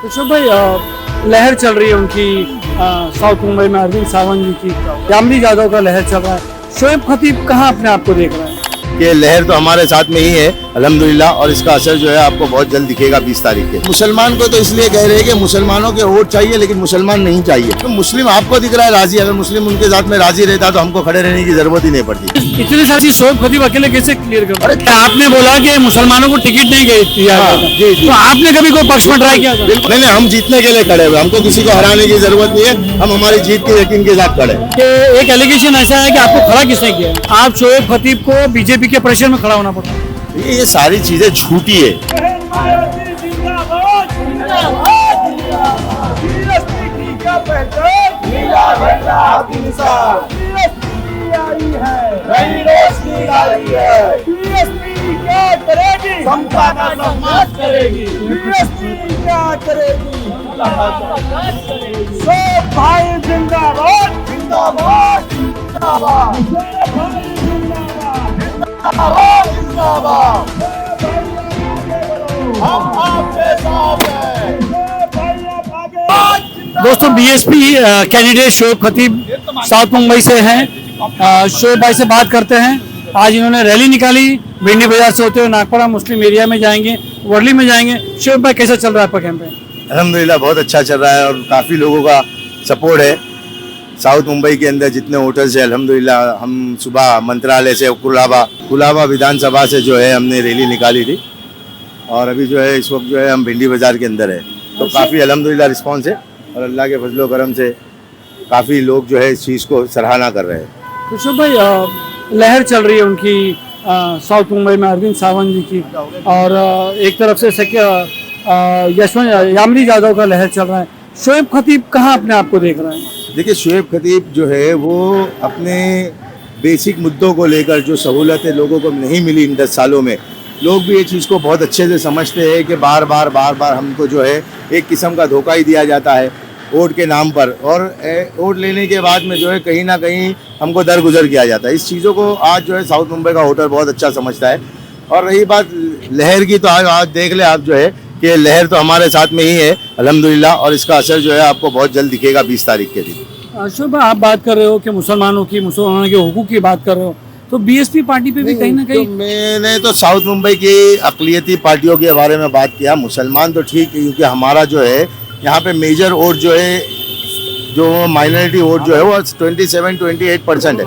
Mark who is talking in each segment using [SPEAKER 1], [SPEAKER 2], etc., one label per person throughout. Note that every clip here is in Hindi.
[SPEAKER 1] तो भाई लहर चल रही है उनकी साउथ मुंबई में अरविंद सावंत जी की, यामिनी यादव का लहर चल रहा है। शोएब खतीब कहाँ अपने आप को देख रहा है?
[SPEAKER 2] ये लहर तो हमारे साथ में ही है अल्हम्दुलिल्लाह, और इसका असर जो है आपको बहुत जल्द दिखेगा 20 तारीख के। मुसलमान को तो इसलिए कह रहे हैं कि मुसलमानों के वोट चाहिए लेकिन मुसलमान नहीं चाहिए। तो मुस्लिम आपको दिख रहा है राजी, अगर मुस्लिम उनके साथ में राजी रहता तो हमको खड़े रहने की जरूरत ही नहीं पड़ती।
[SPEAKER 1] इतनी सारी चीज शोएब खतीब अकेले कैसे क्लियर कर? अरे आपने बोला कि मुसलमानों को टिकट नहीं दिया जाएगा, तो आपने कभी कोई पक्ष में ट्राई किया?
[SPEAKER 2] नहीं, हम जीतने के लिए खड़े हुए, हमको किसी को हराने की जरूरत नहीं है, हम हमारी जीत के यकीन के साथ खड़े।
[SPEAKER 1] एक एलिगेशन ऐसा है कि आपको खड़ा किसने किया? आप शोएब खतीब को बीजेपी के प्रेशर में खड़ा होना पड़ा।
[SPEAKER 2] ये सारी चीजें झूठी है।
[SPEAKER 3] भाई जिंदाबाद जिंदाबाद जिंदाबाद जिंदाबाद। हम आपके साथ हैं।
[SPEAKER 1] दोस्तों, BSP candidate Shoaib Khatib South Mumbai से हैं। शोएब भाई से बात करते हैं। आज इन्होंने रैली निकाली, भिंडी बाजार से होते हुए नागपुरा मुस्लिम एरिया में जाएंगे, वर्ली में जाएंगे। शोएब भाई, कैसा चल रहा है आपका कैंपेन?
[SPEAKER 2] अल्हम्दुलिल्लाह बहुत अच्छा चल रहा है और काफ़ी लोगों का सपोर्ट है। साउथ मुंबई के अंदर जितने वोटर्स है अल्हम्दुलिल्लाह, हम सुबह मंत्रालय से कुलाबा विधानसभा से जो है हमने रैली निकाली थी, और अभी जो है इस वक्त जो है हम भिंडी बाजार के अंदर है। तो काफ़ी अल्हम्दुलिल्लाह रिस्पांस है और अल्लाह के फजलो करम से काफ़ी लोग जो है इस चीज़ को सराहना कर रहे हैं।
[SPEAKER 1] तो शोएब भाई, लहर चल रही है उनकी साउथ मुंबई में अरविंद सावंत जी की, और एक तरफ से यामिनी यादव का लहर चल रहा है। शोएब खतीब कहाँ अपने आप को देख रहा है?
[SPEAKER 2] देखिए, शोएब खतीब जो है वो अपने बेसिक मुद्दों को लेकर, जो सहूलतें लोगों को नहीं मिली इन 10 सालों में, लोग भी ये चीज़ को बहुत अच्छे से समझते हैं कि बार बार हमको जो है एक किस्म का धोखा ही दिया जाता है वोट के नाम पर, और वोट लेने के बाद में जो है कहीं ना कहीं हमको दरगुजर किया जाता है। इस चीज़ों को आज जो है साउथ मुंबई का वोटर बहुत अच्छा समझता है। और रही बात लहर की, तो आज देख ले आप जो है कि लहर तो हमारे साथ में ही है अल्हम्दुलिल्लाह, और इसका असर जो है आपको बहुत जल्द दिखेगा 20 तारीख के दिन।
[SPEAKER 1] शोएब भाई, आप बात कर रहे हो कि मुसलमानों के हुकूक की बात कर रहे हो, तो बीएसपी पार्टी पे भी कहीं ना कहीं
[SPEAKER 2] तो मैंने तो साउथ मुंबई की अक़लियती पार्टियों के बारे में बात किया। मुसलमान तो ठीक है, क्योंकि हमारा जो है यहाँ पे मेजर वोट जो है, जो माइनॉरिटी वोट जो है वो 27-28% है।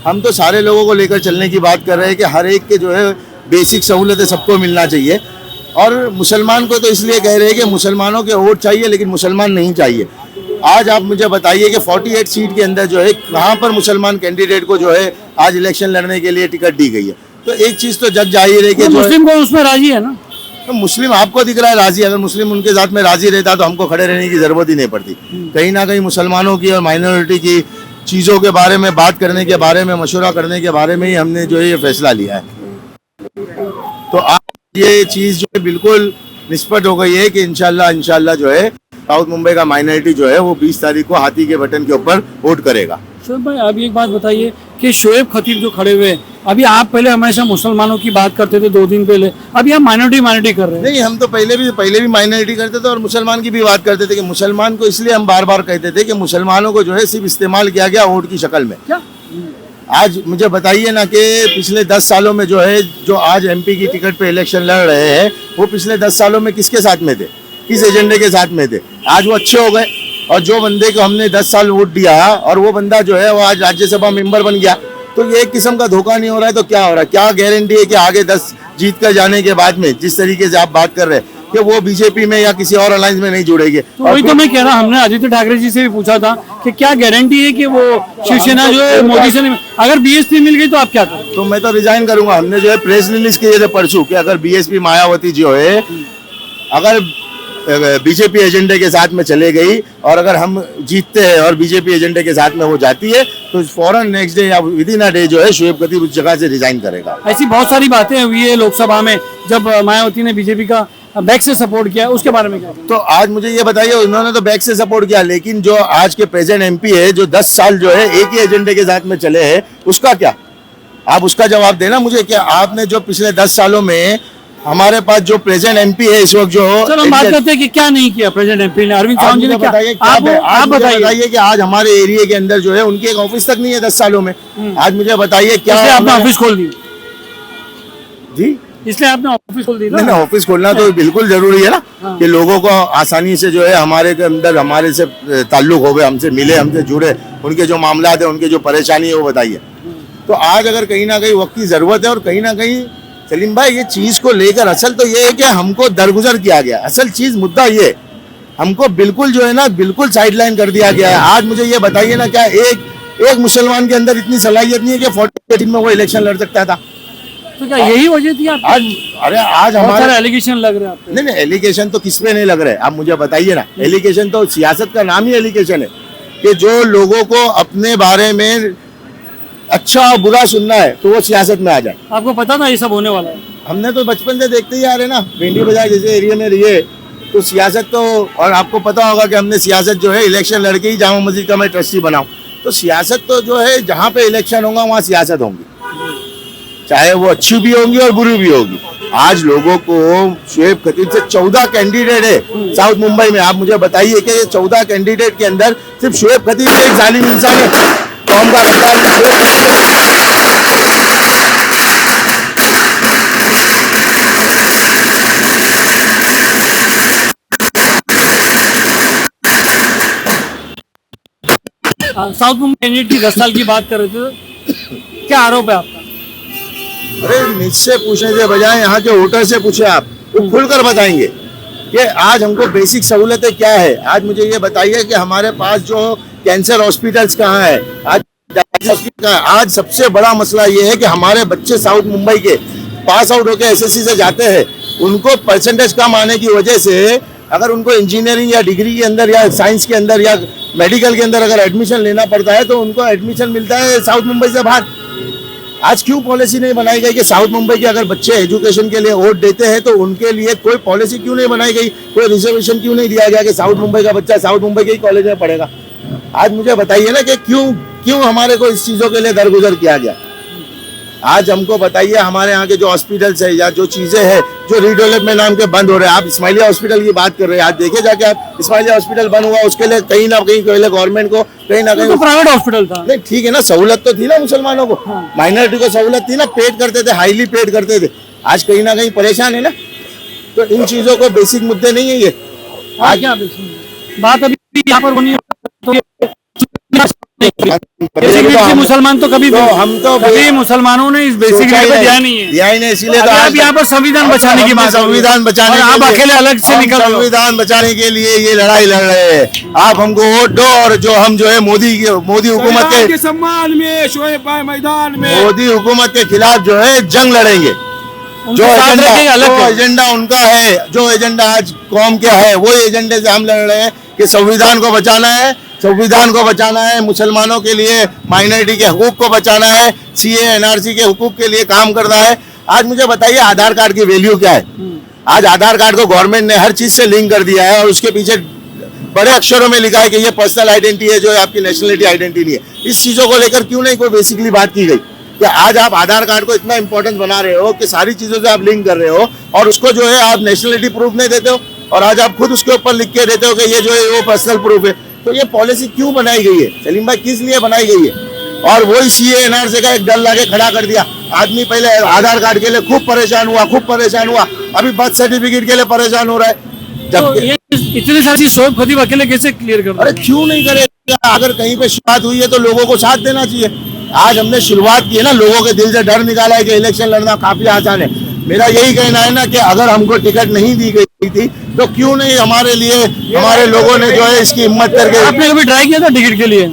[SPEAKER 2] हम तो सारे लोगों को लेकर चलने की बात कर रहे हैं कि हर एक के जो है बेसिक सहूलतें सबको मिलना चाहिए। और मुसलमान को तो इसलिए कह रहे हैं कि मुसलमानों के वोट चाहिए लेकिन मुसलमान नहीं चाहिए। आज आप मुझे बताइए कि 48 सीट के अंदर जो है कहाँ पर मुसलमान कैंडिडेट को जो है आज इलेक्शन लड़ने के लिए टिकट दी गई है। तो एक चीज़ तो जग जाहिर है कि
[SPEAKER 1] मुस्लिम को उसमें राजी है ना।
[SPEAKER 2] तो मुस्लिम आपको दिख रहा है राजी, अगर मुस्लिम उनके साथ में राजी रहता तो हमको खड़े रहने की जरूरत ही नहीं पड़ती। कहीं ना कहीं मुसलमानों की और माइनॉरिटी की चीज़ों के बारे में बात करने के बारे में, मशवरा करने के बारे में ही हमने जो है ये फैसला लिया है। तो आज ये चीज़ जो है बिल्कुल निष्पट हो गई है कि इंशाल्लाह जो है साउथ मुंबई का माइनॉरिटी जो है वो 20 तारीख को हाथी के बटन के ऊपर वोट करेगा।
[SPEAKER 1] शोएब भाई, अभी एक बात बताइए कि शोएब खतीब जो खड़े हुए, अभी आप पहले हमेशा मुसलमानों की बात करते थे 2 दिन पहले, अभी आप माइनॉरिटी कर रहे हैं।
[SPEAKER 2] नहीं, हम तो पहले भी माइनॉरिटी करते थे और मुसलमान की भी बात करते थे कि मुसलमान को इसलिए हम बार कहते थे कि मुसलमानों को जो है सिर्फ इस्तेमाल किया गया वोट की शक्ल में।
[SPEAKER 1] क्या
[SPEAKER 2] आज मुझे बताइए ना कि पिछले 10 सालों में जो है, जो आज एमपी की टिकट पे इलेक्शन लड़ रहे हैं, वो पिछले 10 सालों में किसके साथ में थे, किस एजेंडे के साथ में थे? आज वो अच्छे हो गए, और जो बंदे को हमने 10 साल वोट दिया और वो बंदा जो है वो आज राज्यसभा मेंबर बन गया, तो ये एक किस्म का धोखा नहीं हो रहा है तो क्या हो रहा है? क्या गारंटी है कि आगे 10 जीत कर जाने के बाद में जिस तरीके से आप बात कर रहे हैं कि वो बीजेपी में या किसी और अलायंस में नहीं जुड़ेगी?
[SPEAKER 1] तो वही तो मैं कह रहा, हमने आदित्य ठाकरे जी से भी पूछा था कि क्या गारंटी है कि वो शिवसेना जो है मोदी से नहीं, अगर बीएसपी मिल गई तो आप क्या करें?
[SPEAKER 2] तो मैं तो रिजाइन करूंगा। हमने जो है प्रेस रिलीज किए थे परसों कि अगर बीएसपी मायावती जो है अगर बीजेपी एजेंडे के साथ में चले गई और अगर हम जीतते हैं और बीजेपी एजेंडे के साथ में वो जाती है तो फौरन नेक्स्ट डे या विद इन अ डे जो है शोएब खतीब उस जगह से रिजाइन करेगा।
[SPEAKER 1] ऐसी बहुत सारी बातें हुई है लोकसभा में जब मायावती ने बीजेपी का बैक से सपोर्ट किया, उसके बारे में क्या?
[SPEAKER 2] तो आज मुझे ये बताइए, उन्होंने तो बैक से सपोर्ट किया, लेकिन जो आज के प्रेजेंट एमपी है जो 10 साल जो है एक ही एजेंडे के साथ में चले हैं, उसका क्या? आप उसका जवाब देना मुझे। क्या आपने जो पिछले 10 सालों में हमारे पास जो प्रेजेंट एमपी है इस वक्त जो
[SPEAKER 1] चलो हम बात करते हैं कि क्या नहीं किया प्रेसिडेंट एमपी ने, अरविंद सावंत जी ने क्या, आप बताइए।
[SPEAKER 2] बताइए कि आज हमारे एरिया के अंदर जो है उनकी एक ऑफिस तक नहीं है 10 सालों में। आज मुझे बताइए क्या
[SPEAKER 1] इसलिए आपने ऑफिस खोल दी,
[SPEAKER 2] जी
[SPEAKER 1] इसलिए आपने ऑफिस खोल दी
[SPEAKER 2] नहीं
[SPEAKER 1] ना।
[SPEAKER 2] ऑफिस खोलना तो बिल्कुल जरूरी है ना कि लोगों को आसानी से जो है हमारे के अंदर हमारे से ताल्लुक हो गए, हमसे मिले, हमसे जुड़े, उनके जो मामला है उनके जो परेशानी है वो बताइए। तो आज अगर कहीं ना कहीं वक्त की जरूरत है और कहीं ना कहीं सलीम भाई ये चीज को लेकर असल तो ये है कि हमको दरगुजर किया गया। असल चीज मुद्दा ये है, हमको बिल्कुल जो है ना बिल्कुल साइडलाइन कर दिया गया है। आज मुझे ये बताइए ना क्या एक मुसलमान के अंदर इतनी सलाहियत नहीं है कि 48 में वो इलेक्शन लड़ सकता था?
[SPEAKER 1] तो क्या यही वजह थी आप?
[SPEAKER 2] आज अरे आज हमारे
[SPEAKER 1] एलिगेशन लग रहे हैं आप पे।
[SPEAKER 2] नहीं एलिगेशन तो किस पे नहीं लग रहे आप मुझे बताइए ना। एलिगेशन तो सियासत का नाम ही एलिगेशन है कि जो लोगों को अपने बारे में अच्छा और बुरा सुनना है तो वो सियासत में आ जाए।
[SPEAKER 1] आपको पता था ये सब होने वाला है?
[SPEAKER 2] हमने तो बचपन से देखते ही आ रहे ना, भिंडी बाजार जैसे एरिया में रहिए तो सियासत तो, और आपको पता होगा कि हमने सियासत जो है इलेक्शन लड़के ही जामा मस्जिद का मैं ट्रस्टी बनाऊं, तो सियासत तो जो है जहाँ पे इलेक्शन होगा वहाँ सियासत होंगी, चाहे वो अच्छी भी होंगी और बुरी भी होगी। आज लोगों को शुएब खतीब से 14 कैंडिडेट है साउथ मुंबई में। आप मुझे बताइए कि ये 14 कैंडिडेट के अंदर सिर्फ शुएब खतीब एक जालिम इंसान है, कौम का
[SPEAKER 1] साउथ मुंबई कैंडिडेट की 10 साल की बात कर रहे थे, क्या आरोप है आपका?
[SPEAKER 2] अरे मुझसे पूछने के बजाय यहाँ के वोटर से पूछे आप, वो खुलकर बताएंगे कि आज हमको बेसिक सहूलतें क्या है। आज मुझे ये बताइए कि हमारे पास जो कैंसर हॉस्पिटल्स कहाँ है, आज सबसे बड़ा मसला ये है कि हमारे बच्चे साउथ मुंबई के पास आउट होकर एसएससी से जाते हैं, उनको परसेंटेज कम आने की वजह से अगर उनको इंजीनियरिंग या डिग्री के अंदर या साइंस के अंदर या मेडिकल के अंदर अगर एडमिशन लेना पड़ता है तो उनको एडमिशन मिलता है साउथ मुंबई से बाहर। आज क्यों पॉलिसी नहीं बनाई गई कि साउथ मुंबई के अगर बच्चे एजुकेशन के लिए वोट देते हैं तो उनके लिए कोई पॉलिसी क्यों नहीं बनाई गई, कोई रिजर्वेशन क्यों नहीं दिया गया कि साउथ मुंबई का बच्चा साउथ मुंबई के ही कॉलेज में पढ़ेगा? आज मुझे बताइए ना कि क्यों हमारे को इस चीजों के लिए दरगुजर किया गया। आज हमको बताइए हमारे यहाँ के जो हॉस्पिटल्स है या जो चीजें हैं जो रीडेवलपमेंट नाम के बंद हो रहे हैं। आप इस्माइलिया हॉस्पिटल की बात कर रहे हैं, आज देखे जाके आप इस्माइलिया हॉस्पिटल बंद हुआ, उसके लिए कहीं ना कहीं पहले गवर्नमेंट को कहीं ना कहीं
[SPEAKER 1] प्राइवेट हॉस्पिटल था।
[SPEAKER 2] नहीं ठीक है ना, सहूलत तो थी ना मुसलमानों को, माइनॉरिटी को सहूलत थी ना, पेड करते थे, हाईली पेड करते थे। आज कहीं ना कहीं परेशान है ना, तो इन चीजों को बेसिक मुद्दे नहीं है ये।
[SPEAKER 1] आज क्या बात अभी यहाँ पर होनी है, मुसलमान तो कभी मुसलमानों ने इस बेसिक पे दिया नहीं है,
[SPEAKER 2] दिया ही नहीं, इसीलिए तो
[SPEAKER 1] आप यहाँ पर संविधान बचाने की बात,
[SPEAKER 2] संविधान बचाने,
[SPEAKER 1] आप अकेले अलग से निकल,
[SPEAKER 2] संविधान बचाने के लिए ये लड़ाई लड़ रहे हैं। आप हमको वोट दो और जो हम जो है मोदी हुकूमत के
[SPEAKER 3] सम्मान में शोएब भाई मैदान में
[SPEAKER 2] मोदी हुकूमत के खिलाफ जो है जंग लड़ेंगे। जो एजेंडा उनका है, जो एजेंडा आज कौम के है, वो एजेंडे से हम लड़ रहे हैं कि संविधान को बचाना है, संविधान को बचाना है, मुसलमानों के लिए माइनॉरिटी के हुकूक को बचाना है, सीए एनआरसी के हुकूक के लिए काम करना है। आज मुझे बताइए आधार कार्ड की वैल्यू क्या है? आज आधार कार्ड को गवर्नमेंट ने हर चीज से लिंक कर दिया है और उसके पीछे बड़े अक्षरों में लिखा है कि ये पर्सनल आइडेंटिटी है, जो आपकी नेशनलिटी आइडेंटिटी है। इस चीजों को लेकर क्यों नहीं कोई बेसिकली बात की गई कि आज आप आधार कार्ड को इतना इंपॉर्टेंट बना रहे हो कि सारी चीजों से आप लिंक कर रहे हो और उसको जो है आप नेशनलिटी प्रूफ नहीं देते हो और आज आप खुद उसके ऊपर लिख के देते हो कि ये जो है वो पर्सनल प्रूफ है। तो ये पॉलिसी क्यों बनाई गई है सलीम भाई, किस लिए बनाई गई है? और वही सीए एनआरसी का एक डर लाके खड़ा कर दिया। आदमी पहले आधार कार्ड के लिए खूब परेशान हुआ, अभी बर्थ सर्टिफिकेट के लिए परेशान हो रहा है।
[SPEAKER 1] तो ये इतनी सारी शोएब खतीब अकेले कैसे क्लियर कर?
[SPEAKER 2] अरे क्यों नहीं करेगा? अगर कहीं पे शुरुआत हुई है तो लोगों को साथ देना चाहिए। आज हमने शुरुआत की है ना, लोगों के दिल से डर निकाला है कि इलेक्शन लड़ना काफी आसान है। मेरा यही कहना है ना कि अगर हमको टिकट नहीं दी गई थी तो क्यों नहीं हमारे लिए हमारे लोगों ने जो है इसकी हिम्मत करके।
[SPEAKER 1] आपने कभी ट्राई किया था टिकट के लिए?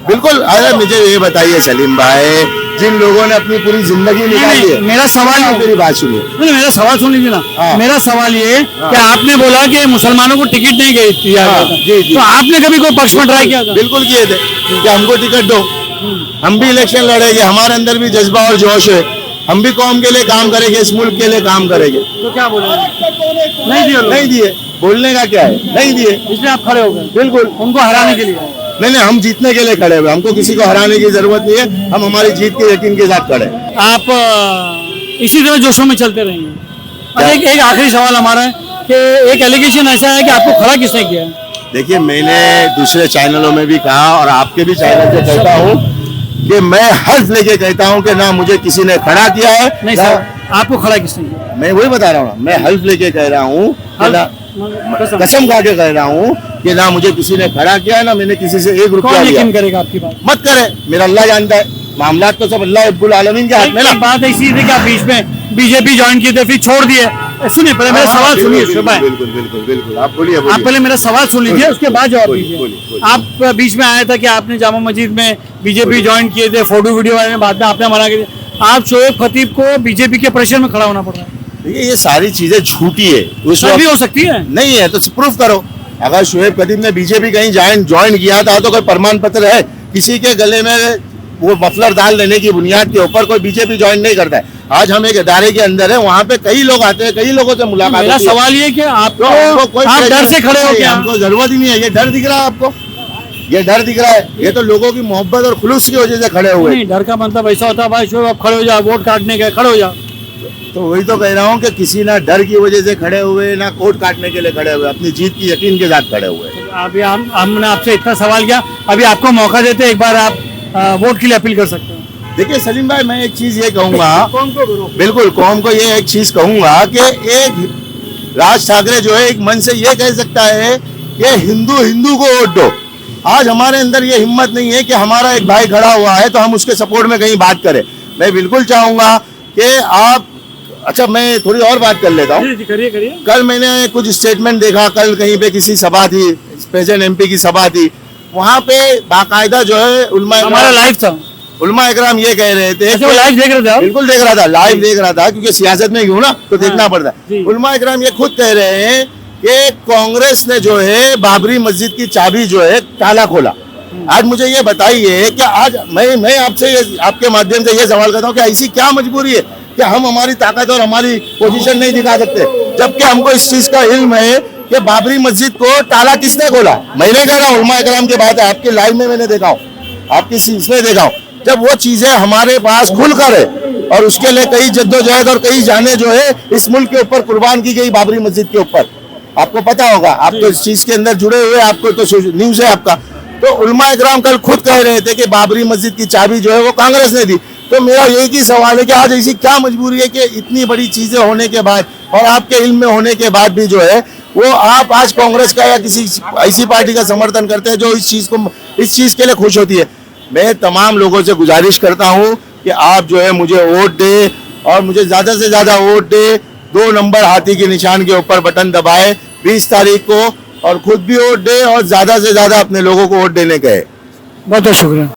[SPEAKER 2] बिल्कुल। अरे मुझे ये बताइए सलीम भाई, जिन लोगों ने अपनी पूरी जिंदगी निकाली है,
[SPEAKER 1] मेरा सवाल,
[SPEAKER 2] मेरी बात सुनिए,
[SPEAKER 1] मेरा सवाल सुन लीजिए ना। मेरा सवाल ये कि आपने बोला कि मुसलमानों को टिकट नहीं गई थी, तो आपने कभी कोई पक्ष में ट्राई किया था?
[SPEAKER 2] बिल्कुल किए थे कि हमको टिकट दो, हम भी इलेक्शन लड़ेंगे, हमारे अंदर भी जज्बा और जोश है, हम भी कौम के लिए काम करेंगे, इस मुल्क के लिए काम करेंगे।
[SPEAKER 1] तो क्या बोले? नहीं दिए।
[SPEAKER 2] बोलने का क्या है? नहीं दिए,
[SPEAKER 1] इसलिए आप खड़े हो गए?
[SPEAKER 2] बिल्कुल,
[SPEAKER 1] उनको हराने के लिए।
[SPEAKER 2] नहीं, हम जीतने के लिए खड़े हुए, हमको किसी को हराने की जरूरत नहीं है, हम हमारी जीत के यकीन के साथ खड़े हैं।
[SPEAKER 1] आप इसी तरह जोशों में चलते रहेंगे? अच्छा, एक आखिरी सवाल हमारा है कि एक एलिगेशन ऐसा है कि आपको खड़ा किसने किया है?
[SPEAKER 2] देखिए, मैंने दूसरे चैनलों में भी कहा और आपके भी चैनल से कहता हूँ कि मैं हल्फ लेके कहता हूँ कि ना मुझे किसी ने खड़ा किया है।
[SPEAKER 1] नहीं
[SPEAKER 2] ना-
[SPEAKER 1] सर, आपको खड़ा किसने किया?
[SPEAKER 2] मैं वही बता रहा हूँ, मैं हल्फ लेके कह रहा हूँ कि ना, कसम खा के कह रहा हूँ कि ना मुझे किसी ने खड़ा किया है, ना मैंने किसी से एक रुपया
[SPEAKER 1] कौन
[SPEAKER 2] लिया।
[SPEAKER 1] यकीन करेगा आपकी बात?
[SPEAKER 2] मत करे, मेरा अल्लाह जानता है। मामला तो सब अल्लाह रब्बुल आलमीन के हाथ में ना।
[SPEAKER 1] एक बात ऐसी थी कि आप बीच में बीजेपी ज्वाइन किए थे फिर छोड़ दिए। सुनिए, पहले मेरा सवाल सुनिए शोएब भाई।
[SPEAKER 2] बिल्कुल बिल्कुल बिल्कुल, आप बोलिए
[SPEAKER 1] आप
[SPEAKER 2] बोलिए।
[SPEAKER 1] पहले मेरा सवाल सुन लीजिए, उसके बाद जवाब
[SPEAKER 2] बोलिए,
[SPEAKER 1] दीजिए।
[SPEAKER 2] बोलिए, बोलिए।
[SPEAKER 1] आप बीच में आया था कि आपने जामा मस्जिद में बीजेपी ज्वाइन किए थे, फोटो वीडियो वाले में बाद में आपने मना किया। आप शोएब खतीब को बीजेपी के प्रेशर में खड़ा होना पड़ रहा है।
[SPEAKER 2] देखिए, ये सारी चीजें झूठी है। उस
[SPEAKER 1] सर भी
[SPEAKER 2] वक्त
[SPEAKER 1] हो सकती है।
[SPEAKER 2] नहीं है तो प्रूफ करो। अगर शोएब खतीब ने बीजेपी कहीं ज्वाइन किया था तो कोई प्रमाण पत्र है? किसी के गले में वो मफलर डाल लेने की बुनियाद के ऊपर कोई बीजेपी ज्वाइन नहीं करता है। आज हम एक इदारे के अंदर है, वहाँ पे कई लोग आते हैं, कई लोगों से मुलाकात
[SPEAKER 1] मेरा
[SPEAKER 2] होती है।
[SPEAKER 1] सवाल ये कि
[SPEAKER 2] तो हमको
[SPEAKER 1] आपको
[SPEAKER 2] कोई
[SPEAKER 1] आप डर
[SPEAKER 2] प्रेशर
[SPEAKER 1] से खड़े हो
[SPEAKER 2] नहीं है,
[SPEAKER 1] क्या?
[SPEAKER 2] हमको जरूरत ही नहीं है। ये डर दिख रहा है आपको? ये डर दिख रहा है? ये तो लोगों की मोहब्बत और खुलूस की वजह से खड़े हुए।
[SPEAKER 1] नहीं, डर का मतलब ऐसा होता है भाई शोएब आप खड़े हो जाओ, वोट काटने के खड़े हो जाओ।
[SPEAKER 2] तो वही तो कह रहा हूँ कि किसी ना डर की वजह से खड़े हुए, ना कोट काटने के लिए खड़े हुए, अपनी जीत की यकीन के साथ खड़े हुए।
[SPEAKER 1] अभी हमने आपसे इतना सवाल किया, अभी आपको मौका देते हैं, एक बार आप वोट के लिए अपील कर सकते हैं।
[SPEAKER 2] देखिए सलीम भाई, मैं एक चीज ये कहूंगा,
[SPEAKER 1] कौन को करो?
[SPEAKER 2] बिल्कुल कौम को ये एक चीज कहूंगा कि एक राज ठाकरे जो है एक मन से ये कह सकता है कि हिंदू हिंदू को वोट दो। आज हमारे अंदर ये हिम्मत नहीं है कि हमारा एक भाई खड़ा हुआ है तो हम उसके सपोर्ट में कहीं बात करें। मैं बिल्कुल चाहूंगा कि आप, अच्छा मैं थोड़ी और बात कर लेता हूँ।
[SPEAKER 1] करिए करिए।
[SPEAKER 2] कल मैंने कुछ स्टेटमेंट देखा, कल कहीं पे किसी सभा थी, प्रेसिडेंट एमपी की सभा थी, वहाँ पे बाकायदा जो है
[SPEAKER 1] हमारा लाइव था।
[SPEAKER 2] उलमा इकराम ये कह रहे थे
[SPEAKER 1] अच्छा, वो लाइव देख रहे थे आप?
[SPEAKER 2] बिल्कुल देख रहा था, लाइव देख रहा था, क्योंकि सियासत में हूँ ना तो देखना पड़ता
[SPEAKER 1] जी।
[SPEAKER 2] है। उलमा इकराम ये खुद कह रहे हैं कि कांग्रेस ने जो है बाबरी मस्जिद की चाबी जो है ताला खोला। आज मुझे ये बताइए कि आज मैं आपसे आपके माध्यम से ये सवाल करता हूँ कि ऐसी क्या मजबूरी है कि हम हमारी ताकत और हमारी पोजीशन नहीं दिखा सकते, जबकि हमको इस चीज का इल्म है कि बाबरी मस्जिद को ताला किसने खोला। मैं नहीं कह रहा, उलमा इकराम की बात है, आपके लाइव में मैंने देखा हूँ, आपकी इसमें देखा हूँ। जब वो चीजें हमारे पास खुलकर है और उसके लिए कई जद्दोजहद और कई जाने जो है इस मुल्क के ऊपर कुर्बान की गई बाबरी मस्जिद के ऊपर, आपको पता होगा, आप तो इस चीज के अंदर जुड़े हुए, आपको तो न्यूज है आपका। तो उलमा इकराम कल खुद कह रहे थे कि बाबरी मस्जिद की चाबी जो है वो कांग्रेस ने दी। तो मेरा एक ही सवाल है कि आज ऐसी क्या मजबूरी है कि इतनी बड़ी चीजें होने के बाद और आपके इल्म में होने के बाद भी जो है वो आप आज कांग्रेस का या किसी ऐसी पार्टी का समर्थन करते हैं जो इस चीज के लिए खुश होती है। मैं तमाम लोगों से गुजारिश करता हूं कि आप जो है मुझे वोट दे और मुझे ज्यादा से ज्यादा वोट दे। 2 नंबर हाथी के निशान के ऊपर बटन दबाए 20 तारीख को, और खुद भी वोट दे और ज्यादा से ज्यादा अपने लोगों को वोट देने कहे।
[SPEAKER 1] बहुत बहुत शुक्रिया।